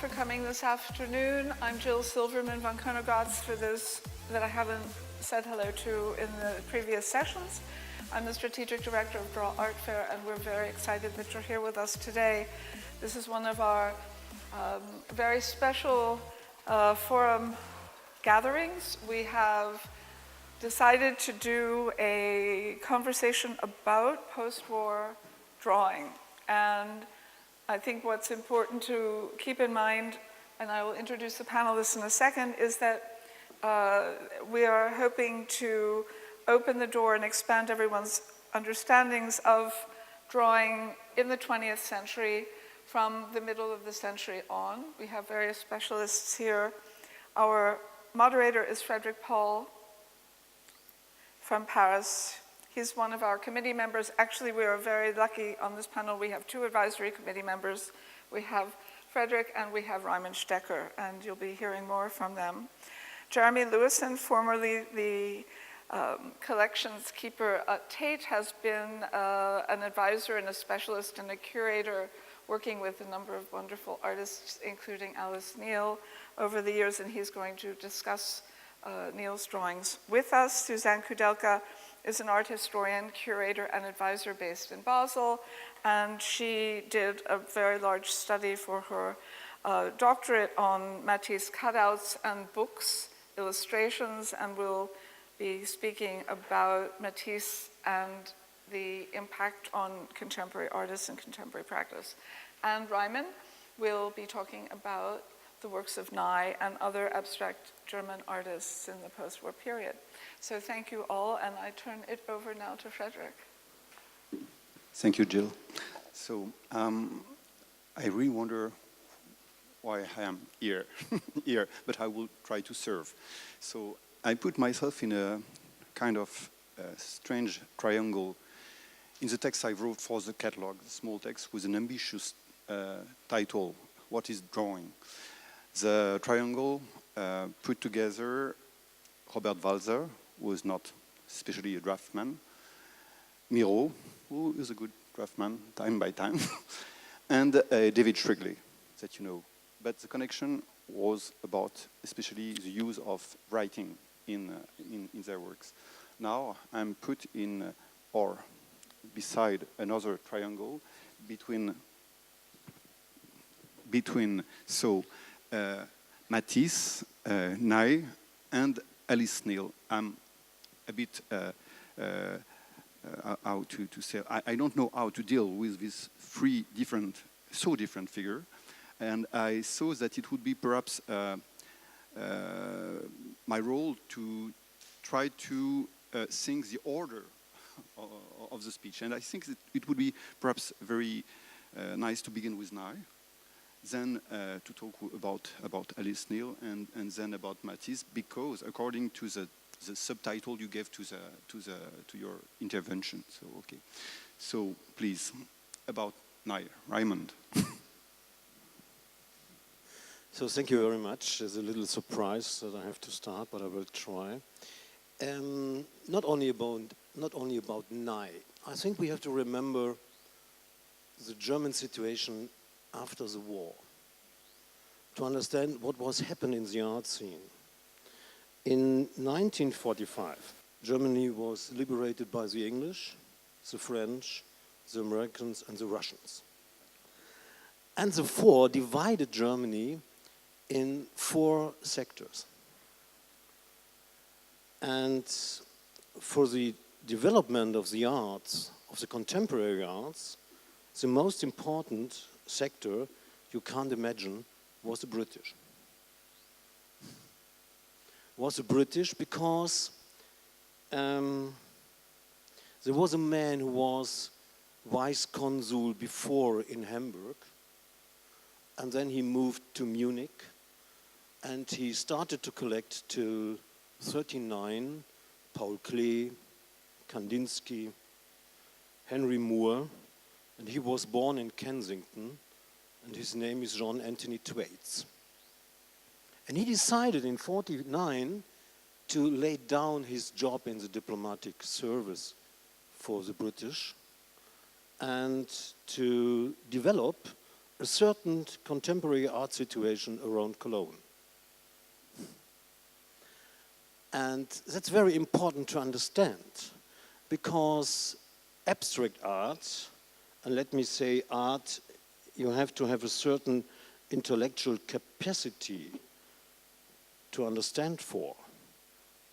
for coming this afternoon. I'm Jill Silverman von Koenigratz, for those that I haven't said hello to in the previous sessions. I'm the Strategic Director of Draw Art Fair, and we're very excited that you're here with us today. This is one of our very special forum gatherings. We have decided to do a conversation about post-war drawing. And I think what's important to keep in mind, and I will introduce the panelists in a second, is that we are hoping to open the door and expand everyone's understandings of drawing in the 20th century from the middle of the century on. We have various specialists here. Our moderator is Frederick Paul from Paris. He's one of our committee members. Actually, we are very lucky on this panel. We have two advisory committee members. We have Frederick and we have Raymond Stecker, and you'll be hearing more from them. Jeremy Lewison, formerly the collections keeper at Tate, has been an advisor and a specialist and a curator working with a number of wonderful artists, including Alice Neel, over the years, and he's going to discuss Neel's drawings with us. Suzanne Kudelka is an art historian, curator, and advisor based in Basel, and she did a very large study for her doctorate on Matisse cutouts and books, illustrations, and will be speaking about Matisse and the impact on contemporary artists and contemporary practice. And Ryman will be talking about the works of Nye and other abstract German artists in the post-war period. So thank you all, and I turn it over now to Frederick. Thank you, Jill. So I really wonder why I am here, but I will try to serve. So I put myself in a kind of strange triangle in the text I wrote for the catalog, the small text with an ambitious title, What is Drawing? The triangle put together Robert Walser, who is not especially a draftsman, Miro, who is a good draftsman, time by time, and David Shrigley, that you know. But the connection was about especially the use of writing in their works. Now I'm put in, or beside another triangle between Matisse, Nye, and Alice Neel. I'm a bit, how to say, I don't know how to deal with these three different figures, and I saw that it would be perhaps my role to try to think the order of the speech, and I think that it would be perhaps very nice to begin with Nye, then to talk about Alice Neel, and then about Matisse, because according to the subtitle you gave to your intervention. So okay, so please about Nye, Raymond. So thank you very much. There's a little surprise that I have to start, but I will try. Not only about Nye. I think we have to remember the German situation after the war, to understand what was happening in the art scene. In 1945, Germany was liberated by the English, the French, the Americans, and the Russians. And the four divided Germany in four sectors. And for the development of the arts, of the contemporary arts, the most important sector you can't imagine was the British. Was the British because there was a man who was vice consul before in Hamburg, and then he moved to Munich, and he started to collect till 1939 Paul Klee, Kandinsky, Henry Moore, and he was born in Kensington, and his name is John Anthony Thwaites. And he decided in 1949 to lay down his job in the diplomatic service for the British and to develop a certain contemporary art situation around Cologne. And that's very important to understand, because abstract art, and let me say art, you have to have a certain intellectual capacity to understand for,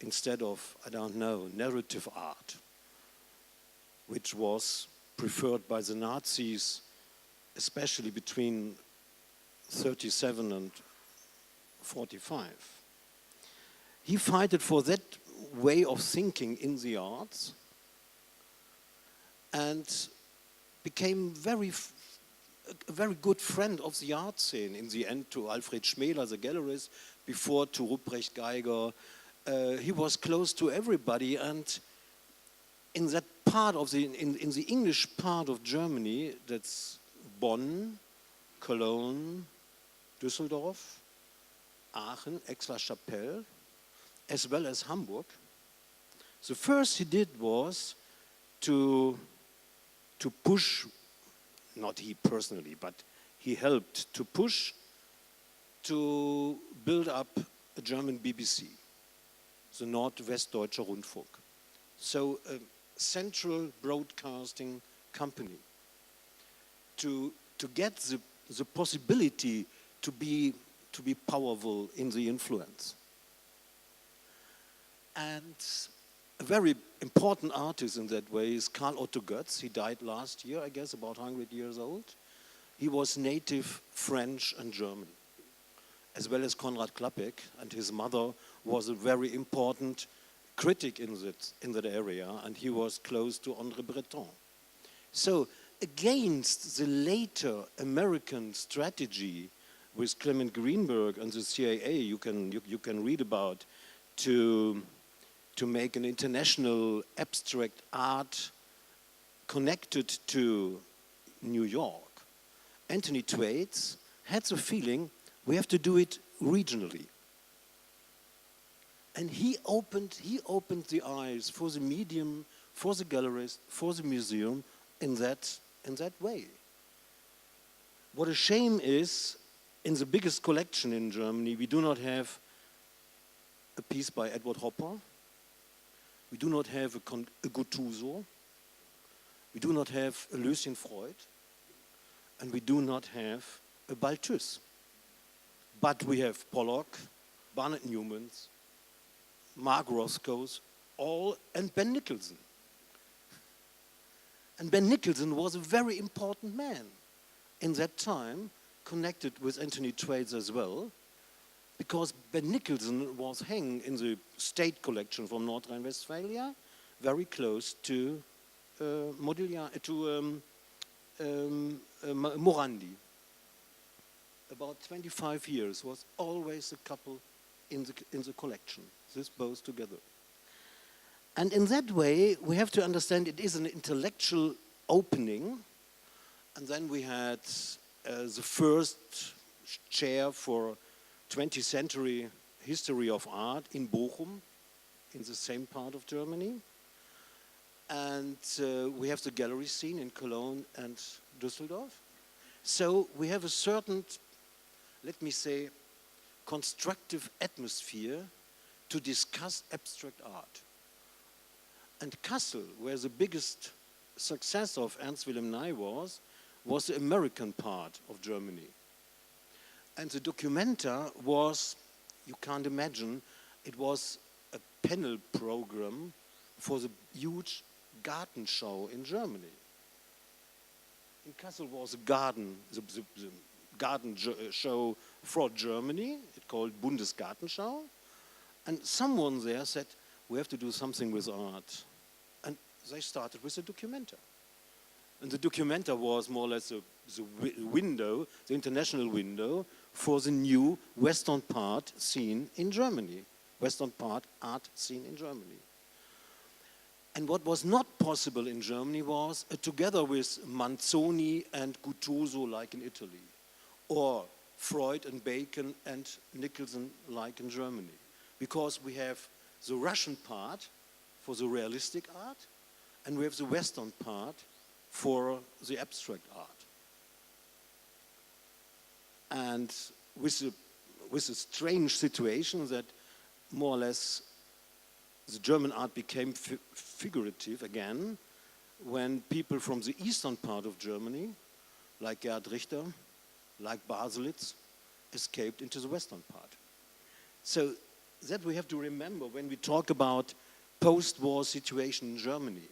instead of, I don't know, narrative art, which was preferred by the Nazis, especially between 37 and 45. He fought for that way of thinking in the arts and became a very good friend of the art scene in the end, to Alfred Schmäler, the gallerist, before to Ruprecht Geiger. He was close to everybody, and in that part of in the English part of Germany, that's Bonn, Cologne, Düsseldorf, Aachen, Aix-la-Chapelle, as well as Hamburg. The first he did was to push, not he personally, but he helped to push to build up a German BBC, the Nordwestdeutscher Rundfunk. So a central broadcasting company to get the possibility to be powerful in the influence. And a very important artist in that way is Karl Otto Götz. He died last year, I guess, about 100 years old. He was native French and German, as well as Konrad Klappek, and his mother was a very important critic in that area, and he was close to André Breton. So against the later American strategy with Clement Greenberg and the CIA, you can read about, to make an international abstract art connected to New York, Anthony Thwaites had the feeling we have to do it regionally. And he opened the eyes for the medium, for the gallerist, for the museum in that way. What a shame is, in the biggest collection in Germany, we do not have a piece by Edward Hopper. We do not have a Guttuso. We do not have a Lucien Freud. And we do not have a Balthus. But we have Pollock, Barnett Newmans, Mark Roscoe's, and Ben Nicholson. And Ben Nicholson was a very important man in that time, connected with Anthony Thwaites as well, because Ben Nicholson was hanging in the state collection from North Rhine-Westphalia, very close to Morandi. About 25 years was always a couple in the collection, this both together. And in that way, we have to understand it is an intellectual opening. And then we had the first chair for 20th century history of art in Bochum, in the same part of Germany. And we have the gallery scene in Cologne and Düsseldorf. So we have a certain, let me say, constructive atmosphere to discuss abstract art. And Kassel, where the biggest success of Ernst Wilhelm Ney was the American part of Germany. And the Documenta was, you can't imagine, it was a panel program for the huge garden show in Germany. In Kassel was a garden, the garden show for Germany, it called Bundesgartenschau. And someone there said, we have to do something with art. And they started with the Documenta. And the Documenta was more or less the window, the international window, for the new Western part scene in Germany. Western part art scene in Germany. And what was not possible in Germany was, together with Manzoni and Guttuso like in Italy, or Freud and Bacon and Nicholson like in Germany. Because we have the Russian part for the realistic art, and we have the Western part for the abstract art. and with a strange situation that more or less the German art became figurative again when people from the eastern part of Germany, like Gerhard Richter, like Baselitz, escaped into the western part. So that we have to remember when we talk about post-war situation in Germany.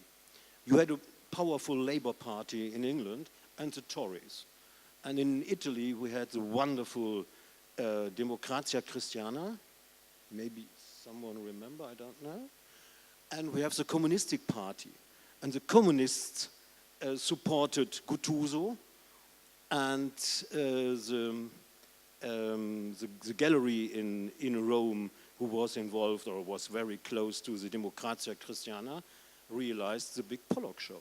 You had a powerful Labour Party in England and the Tories. And in Italy we had the wonderful Democrazia Cristiana, maybe someone remember, I don't know. And we have the Communistic Party. And the communists supported Guttuso, and the gallery in Rome, who was involved or was very close to the Democrazia Cristiana, realized the big Pollock show.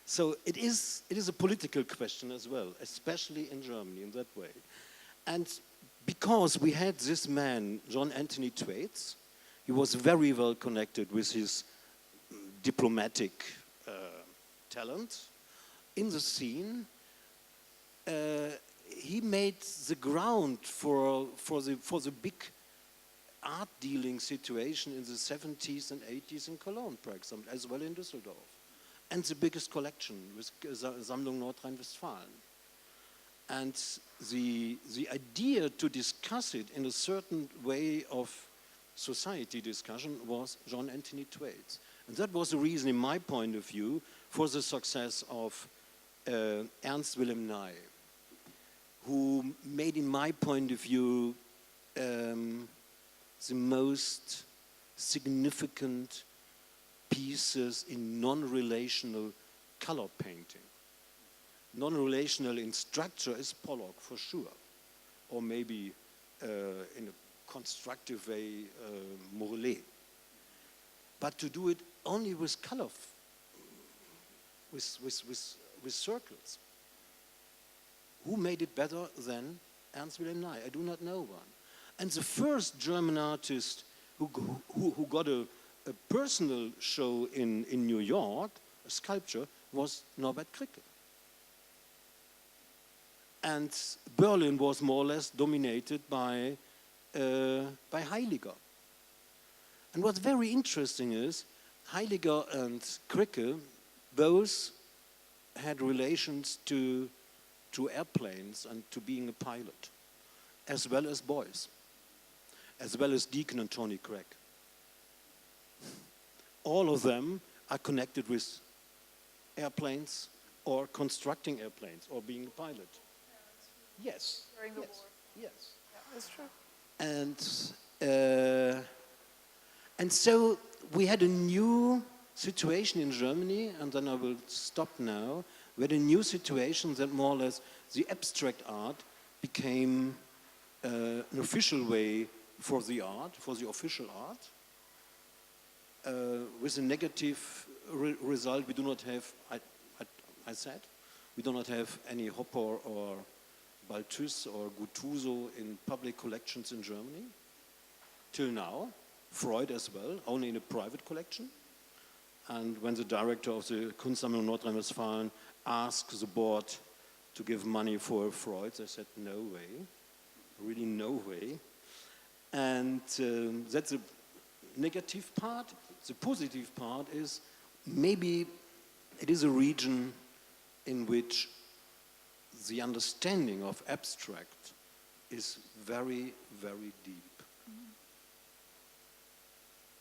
So it is a political question as well, especially in Germany in that way. And because we had this man, John Anthony Thwaites, he was very well connected with his diplomatic talent in the scene. He made the ground for the big art dealing situation in the 70s and 80s in Cologne, for example, as well in Düsseldorf. And the biggest collection with Sammlung Nordrhein-Westfalen. And the idea to discuss it in a certain way of society discussion was John Anthony Thwaites. And that was the reason, in my point of view, for the success of Ernst Wilhelm Ney, who made, in my point of view, the most significant pieces in non-relational color painting. Non-relational in structure is Pollock, for sure. Or maybe in a constructive way, Morellet. But to do it only with color, with circles. Who made it better than Ernst Wilhelm Ney? I do not know one. And the first German artist who got a personal show in New York, a sculpture, was Norbert Kricke. And Berlin was more or less dominated by Heiliger. And what's very interesting is Heiliger and Kricke both had relations to airplanes and to being a pilot, as well as boys, as well as Deacon and Tony Craig. All of them are connected with airplanes or constructing airplanes or being a pilot. Yes. During the war. Yes. Yeah, that's true. And so we had a new situation in Germany, and then I will stop now. We had a new situation that more or less the abstract art became an official way for the art, for the official art. With a negative result, we do not have, I said, we do not have any Hopper or Balthus or Guttuso in public collections in Germany. Till now, Freud as well, only in a private collection. And when the director of the Kunstsammlung Nordrhein-Westfalen asked the board to give money for Freud, they said, no way, really no way. And that's the negative part. The positive part is maybe it is a region in which the understanding of abstract is very, very deep. Mm-hmm.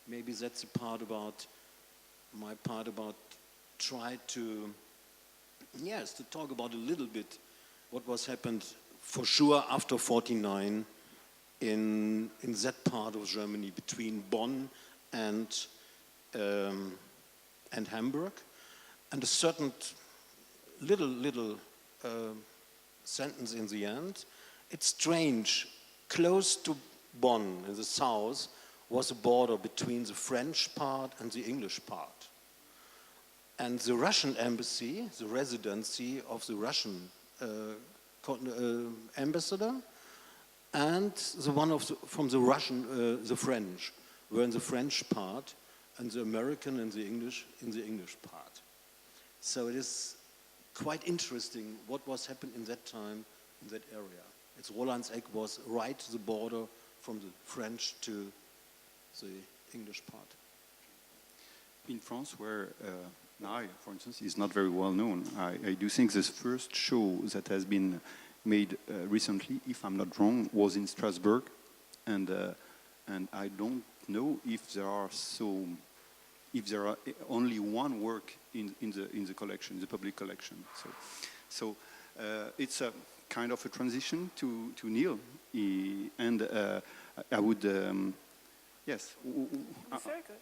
Maybe that's the part about, my part about try to, yes, to talk about a little bit what was happened for sure after 49 in that part of Germany between Bonn and Hamburg, and a certain little sentence in the end. It's strange, close to Bonn in the south was a border between the French part and the English part. And the Russian embassy, the residency of the Russian ambassador, and the one from the Russian, the French, were in the French part, and the American and the English in the English part. So it is quite interesting what was happening in that time in that area. Its Rolandseck was right to the border from the French to the English part. In France, where Naï, for instance, is not very well known, I do think this first show that has been made recently, if I'm not wrong, was in Strasbourg, and I don't know if there are only one work in the collection, the public collection. So it's a kind of a transition to Neil, and I would yes. It's very good.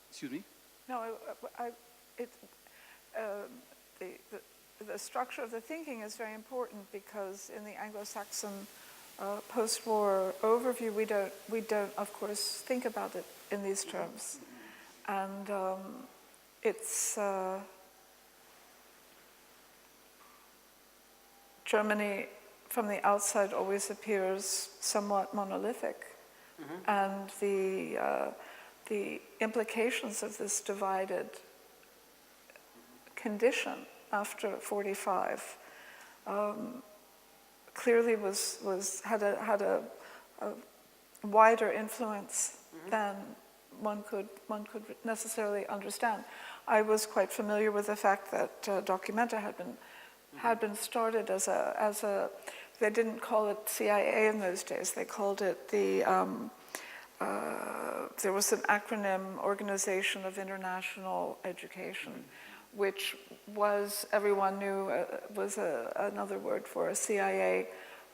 Excuse me. No, the structure of the thinking is very important because in the Anglo-Saxon post-war overview, we don't, of course, think about it in these terms, and it's Germany from the outside always appears somewhat monolithic, and the implications of this divided condition after 45 clearly had a wider influence than one could necessarily understand. I was quite familiar with the fact that Documenta had been started as a they didn't call it CIA in those days. They called it the there was an acronym, Organization of International Education, which was, everyone knew, was another word for a CIA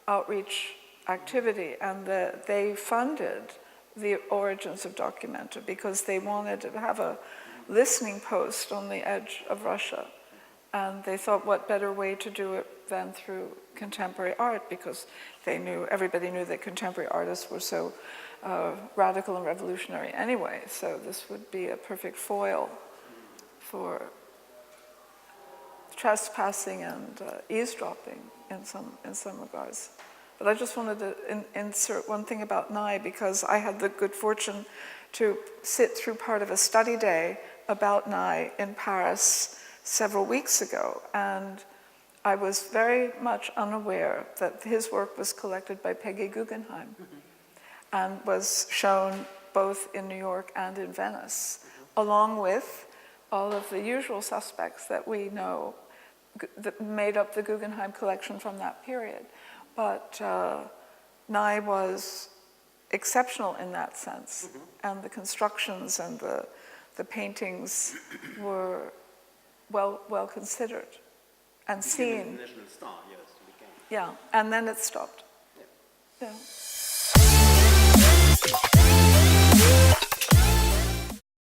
outreach activity. And they funded the origins of Documenta because they wanted to have a listening post on the edge of Russia. And they thought, what better way to do it than through contemporary art, because everybody knew that contemporary artists were so radical and revolutionary anyway, so this would be a perfect foil for trespassing and eavesdropping in some regards. But I just wanted to insert one thing about Naï, because I had the good fortune to sit through part of a study day about Naï in Paris several weeks ago, and I was very much unaware that his work was collected by Peggy Guggenheim and was shown both in New York and in Venice, along with all of the usual suspects that we know that made up the Guggenheim collection from that period. But Naï was exceptional in that sense, and the constructions and the paintings were well considered and seen. National star, yes, we can. Yeah, and then it stopped. Yeah.